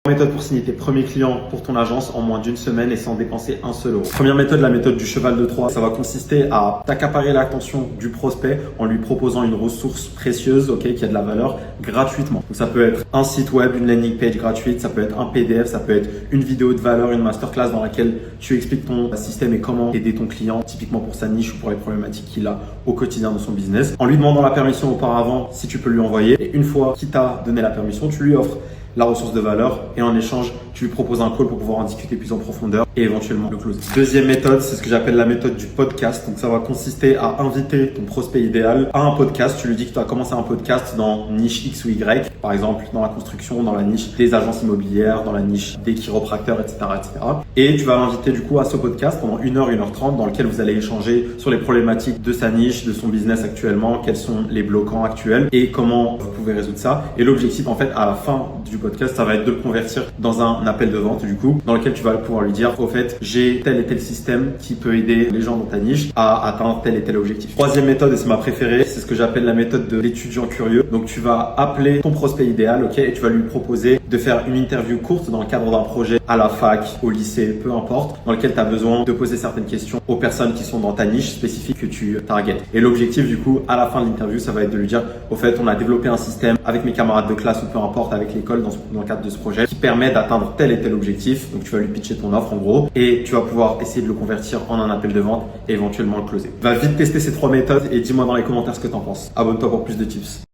Méthode pour signer tes premiers clients pour ton agence en moins d'une semaine et sans dépenser un seul euro. Première méthode, la méthode du cheval de Troie. Ça va consister à t'accaparer l'attention du prospect en lui proposant une ressource précieuse, qui a de la valeur gratuitement. Donc ça peut être un site web, une landing page gratuite, ça peut être un PDF, ça peut être une vidéo de valeur, une masterclass dans laquelle tu expliques ton système et comment aider ton client, typiquement pour sa niche ou pour les problématiques qu'il a au quotidien de son business. En lui demandant la permission auparavant, si tu peux lui envoyer. Et une fois qu'il t'a donné la permission, tu lui offres la ressource de valeur et en échange, tu lui proposes un call pour pouvoir en discuter plus en profondeur et éventuellement le close. Deuxième méthode, c'est ce que j'appelle la méthode du podcast. Donc ça va consister à inviter ton prospect idéal à un podcast. Tu lui dis que tu as commencé un podcast dans niche X ou Y, par exemple dans la construction, dans la niche des agences immobilières, dans la niche des chiropracteurs, etc., etc. Et tu vas l'inviter du coup à ce podcast pendant 1h, 1h30 dans lequel vous allez échanger sur les problématiques de sa niche, de son business actuellement, quels sont les bloquants actuels et comment vous pouvez résoudre ça. Et l'objectif en fait à la fin du podcast, ça va être de le convertir dans un appel de vente du coup, dans lequel tu vas pouvoir lui dire au fait, j'ai tel et tel système qui peut aider les gens dans ta niche à atteindre tel et tel objectif. Troisième méthode, et c'est ma préférée, c'est ce que j'appelle la méthode de l'étudiant curieux. Donc tu vas appeler ton prospect idéal, et tu vas lui proposer de faire une interview courte dans le cadre d'un projet à la fac, au lycée, peu importe, dans lequel tu as besoin de poser certaines questions aux personnes qui sont dans ta niche spécifique que tu targetes. Et l'objectif du coup, à la fin de l'interview, ça va être de lui dire au fait, on a développé un système avec mes camarades de classe ou peu importe, avec l'école dans le cadre de ce projet qui permet d'atteindre tel et tel objectif. Donc tu vas lui pitcher ton offre en gros et tu vas pouvoir essayer de le convertir en un appel de vente et éventuellement le closer. Va vite tester ces 3 méthodes et dis-moi dans les commentaires ce que tu en penses. Abonne-toi pour plus de tips.